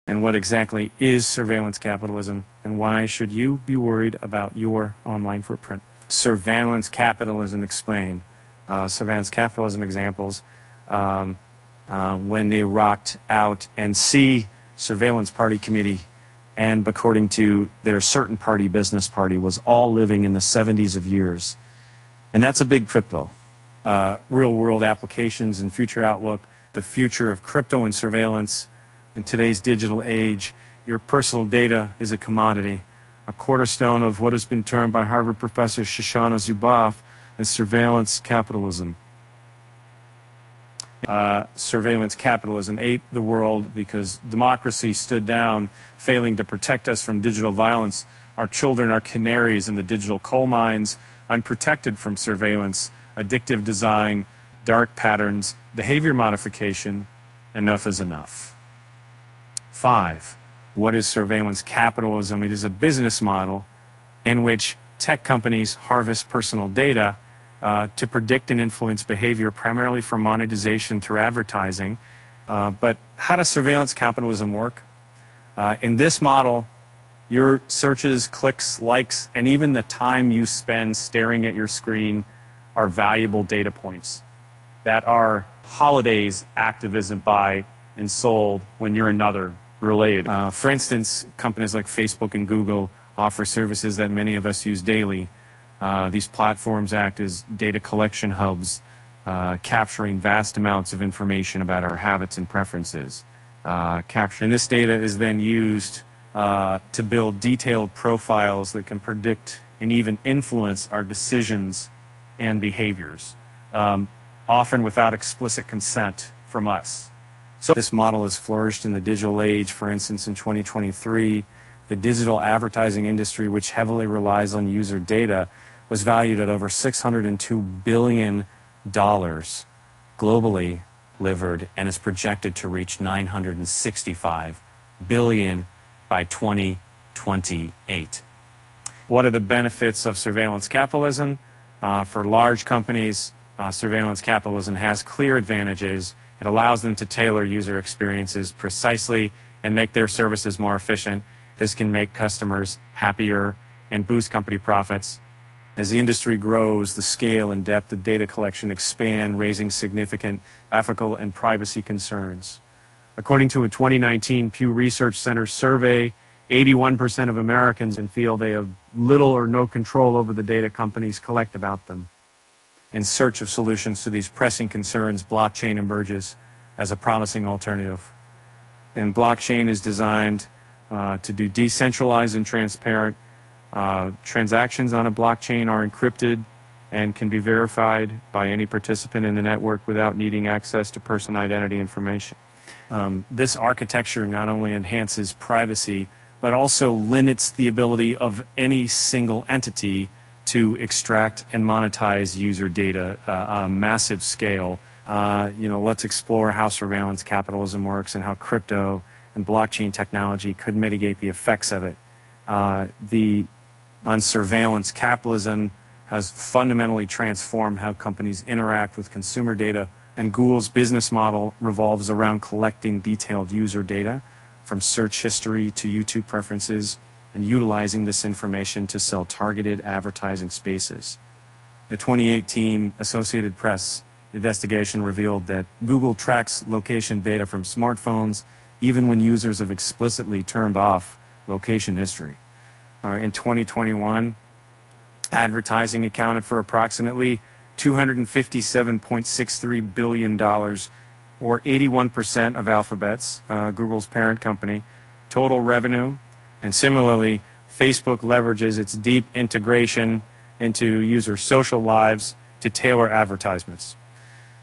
And what exactly is surveillance capitalism, and why should you be worried about your online footprint? Surveillance capitalism explained. Surveillance capitalism examples, when they rocked out NC Surveillance Party Committee, and according to their certain party, Business Party, was all living in the 70s of years. And that's a big crypto. Real world applications and future outlook, the future of crypto and surveillance. In today's digital age, your personal data is a commodity, a cornerstone of what has been termed by Harvard professor Shoshana Zuboff as surveillance capitalism. Surveillance capitalism ate the world because democracy stood down, failing to protect us from digital violence. Our children are canaries in the digital coal mines, unprotected from surveillance, addictive design, dark patterns, behavior modification. Enough is enough. 5. What is surveillance capitalism? It is a business model in which tech companies harvest personal data to predict and influence behavior, primarily for monetization through advertising. But how does surveillance capitalism work? In this model, your searches, clicks, likes, and even the time you spend staring at your screen are valuable data points that are holidays activism buy and sold when you're another related. For instance, companies like Facebook and Google offer services that many of us use daily. These platforms act as data collection hubs, capturing vast amounts of information about our habits and preferences. And this data is then used to build detailed profiles that can predict and even influence our decisions and behaviors, often without explicit consent from us. So this model has flourished in the digital age. For instance, in 2023, the digital advertising industry, which heavily relies on user data, was valued at over $602 billion globally delivered, and is projected to reach $965 billion by 2028. What are the benefits of surveillance capitalism? For large companies, surveillance capitalism has clear advantages. It allows them to tailor user experiences precisely and make their services more efficient. This can make customers happier and boost company profits. As the industry grows, the scale and depth of data collection expand, raising significant ethical and privacy concerns. According to a 2019 Pew Research Center survey, 81% of Americans feel they have little or no control over the data companies collect about them. In search of solutions to these pressing concerns, blockchain emerges as a promising alternative. And blockchain is designed to do decentralized and transparent. Transactions on a blockchain are encrypted and can be verified by any participant in the network without needing access to personal identity information. This architecture not only enhances privacy, but also limits the ability of any single entity to extract and monetize user data on a massive scale. Let's explore how surveillance capitalism works and how crypto and blockchain technology could mitigate the effects of it. Surveillance capitalism has fundamentally transformed how companies interact with consumer data, and Google's business model revolves around collecting detailed user data from search history to YouTube preferences, and utilizing this information to sell targeted advertising spaces. The 2018 Associated Press investigation revealed that Google tracks location data from smartphones even when users have explicitly turned off location history. In 2021, advertising accounted for approximately $257.63 billion, or 81% of Alphabet's, Google's parent company, total revenue. And similarly, Facebook leverages its deep integration into user social lives to tailor advertisements.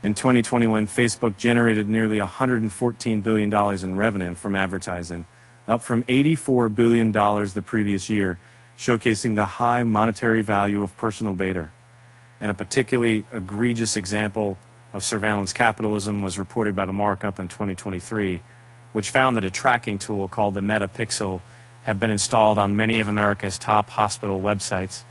In 2021, Facebook generated nearly $114 billion in revenue from advertising, up from $84 billion the previous year, showcasing the high monetary value of personal data. And a particularly egregious example of surveillance capitalism was reported by the Markup in 2023, which found that a tracking tool called the MetaPixel had been installed on many of America's top hospital websites.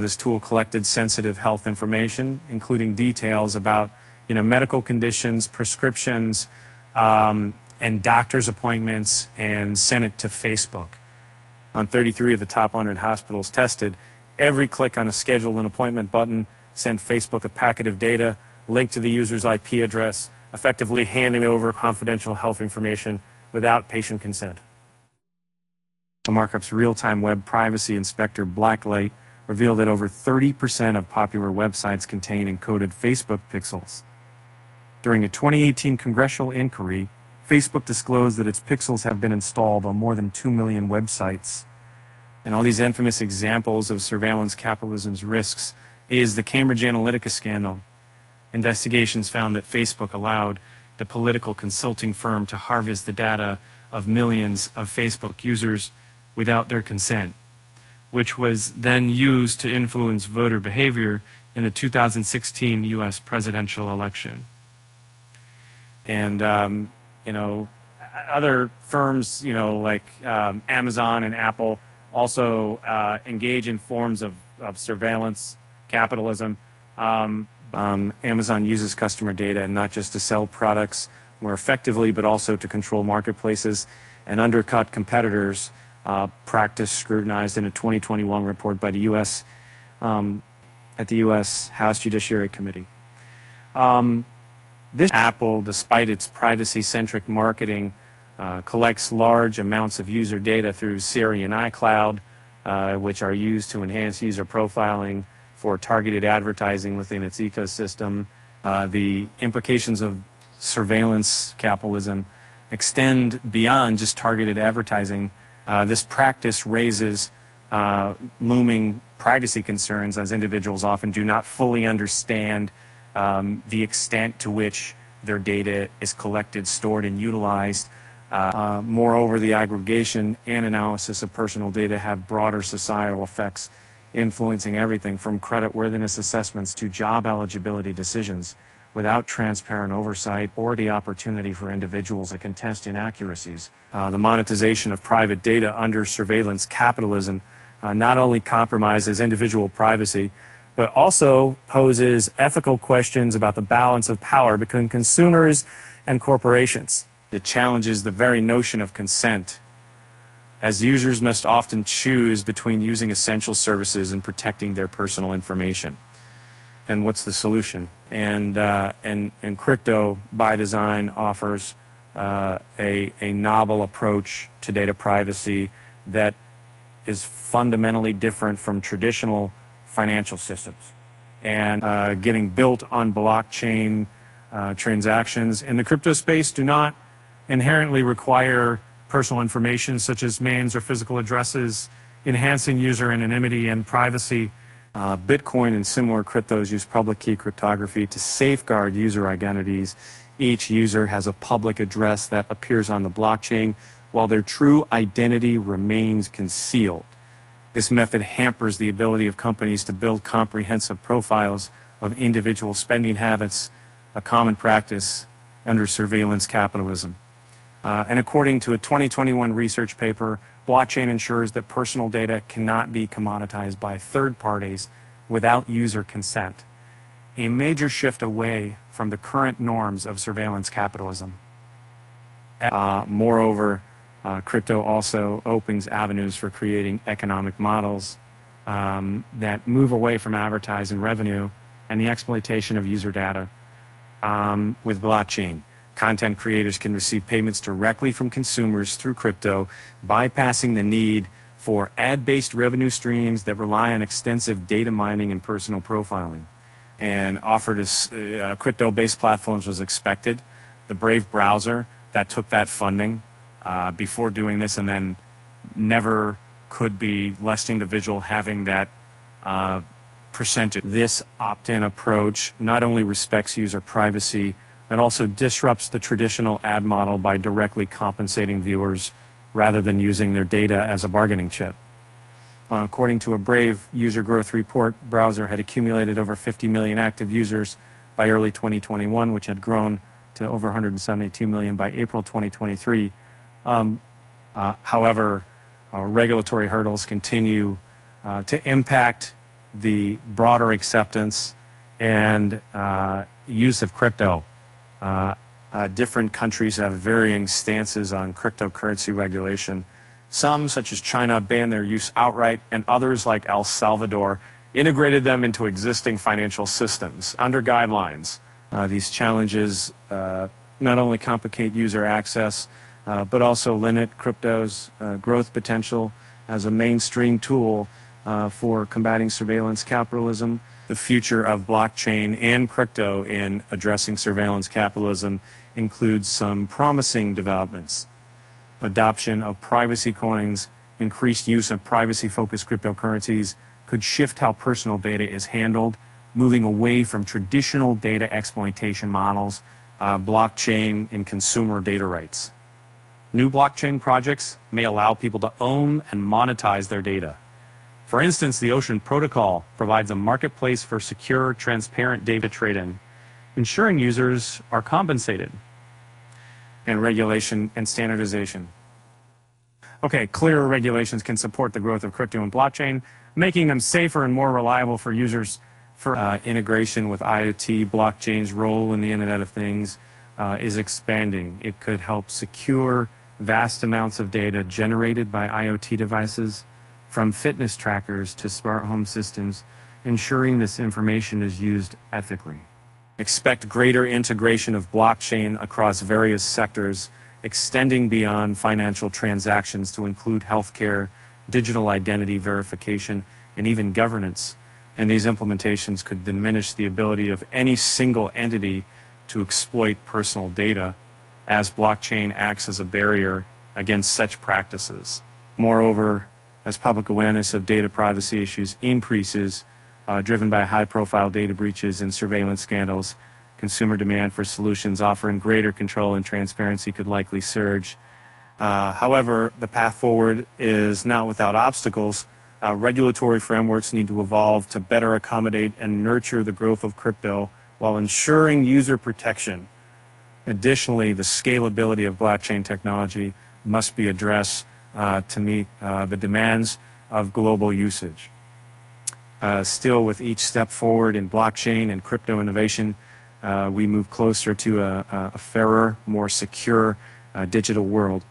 This tool collected sensitive health information, including details about medical conditions, prescriptions, and doctor's appointments and sent it to Facebook. On 33 of the top 100 hospitals tested, every click on a schedule an appointment button sent Facebook a packet of data linked to the user's IP address, effectively handing over confidential health information without patient consent. Markup's real-time web privacy inspector Blacklight revealed that over 30% of popular websites contain encoded Facebook pixels. During a 2018 congressional inquiry, Facebook disclosed that its pixels have been installed on more than 2 million websites. And all these infamous examples of surveillance capitalism's risks is the Cambridge Analytica scandal. Investigations found that Facebook allowed the political consulting firm to harvest the data of millions of Facebook users without their consent, which was then used to influence voter behavior in the 2016 U.S. presidential election. And, other firms, like Amazon and Apple also engage in forms of surveillance capitalism. Amazon uses customer data not just to sell products more effectively, but also to control marketplaces and undercut competitors, practice scrutinized in a 2021 report by the U.S. At the U.S. House Judiciary Committee. This Apple, despite its privacy-centric marketing, collects large amounts of user data through Siri and iCloud, which are used to enhance user profiling for targeted advertising within its ecosystem. The implications of surveillance capitalism extend beyond just targeted advertising. This practice raises looming privacy concerns, as individuals often do not fully understand the extent to which their data is collected, stored, and utilized. Moreover, the aggregation and analysis of personal data have broader societal effects, influencing everything from creditworthiness assessments to job eligibility decisions, without transparent oversight or the opportunity for individuals to contest inaccuracies. The monetization of private data under surveillance capitalism not only compromises individual privacy, but also poses ethical questions about the balance of power between consumers and corporations. It challenges the very notion of consent, as users must often choose between using essential services and protecting their personal information. And what's the solution? And crypto, by design, offers a novel approach to data privacy that is fundamentally different from traditional financial systems, and getting built on blockchain transactions in the crypto space do not inherently require personal information such as names or physical addresses, enhancing user anonymity and privacy. Bitcoin and similar cryptos use public key cryptography to safeguard user identities. Each user has a public address that appears on the blockchain, while their true identity remains concealed. This method hampers the ability of companies to build comprehensive profiles of individual spending habits, a common practice under surveillance capitalism. And according to a 2021 research paper, blockchain ensures that personal data cannot be commoditized by third parties without user consent, a major shift away from the current norms of surveillance capitalism. Moreover, crypto also opens avenues for creating economic models that move away from advertising revenue and the exploitation of user data. With blockchain, content creators can receive payments directly from consumers through crypto, bypassing the need for ad-based revenue streams that rely on extensive data mining and personal profiling. And offered as crypto-based platforms was expected. The Brave browser that took that funding before doing this, and then never could be less individual having that percentage. This opt-in approach not only respects user privacy, but also disrupts the traditional ad model by directly compensating viewers rather than using their data as a bargaining chip. According to a Brave user growth report, browser had accumulated over 50 million active users by early 2021, which had grown to over 172 million by April 2023. However, regulatory hurdles continue to impact the broader acceptance and use of crypto. Different countries have varying stances on cryptocurrency regulation. Some, such as China, banned their use outright, and others, like El Salvador, integrated them into existing financial systems under guidelines. These challenges not only complicate user access, but also limit crypto's growth potential as a mainstream tool for combating surveillance capitalism. The future of blockchain and crypto in addressing surveillance capitalism includes some promising developments. Adoption of privacy coins, increased use of privacy-focused cryptocurrencies could shift how personal data is handled, moving away from traditional data exploitation models, blockchain and consumer data rights. New blockchain projects may allow people to own and monetize their data. For instance, the Ocean Protocol provides a marketplace for secure, transparent data trading, ensuring users are compensated. And regulation and standardization. Okay, clearer regulations can support the growth of crypto and blockchain, making them safer and more reliable for users. For integration with IoT, blockchain's role in the Internet of Things is expanding. It could help secure vast amounts of data generated by IoT devices, from fitness trackers to smart home systems, ensuring this information is used ethically. Expect greater integration of blockchain across various sectors, extending beyond financial transactions to include healthcare, digital identity verification, and even governance. And these implementations could diminish the ability of any single entity to exploit personal data, as blockchain acts as a barrier against such practices. Moreover, as public awareness of data privacy issues increases, driven by high-profile data breaches and surveillance scandals, consumer demand for solutions offering greater control and transparency could likely surge. However, the path forward is not without obstacles. Regulatory frameworks need to evolve to better accommodate and nurture the growth of crypto while ensuring user protection. Additionally, the scalability of blockchain technology must be addressed to meet the demands of global usage. Still, with each step forward in blockchain and crypto innovation, we move closer to a fairer, more secure digital world.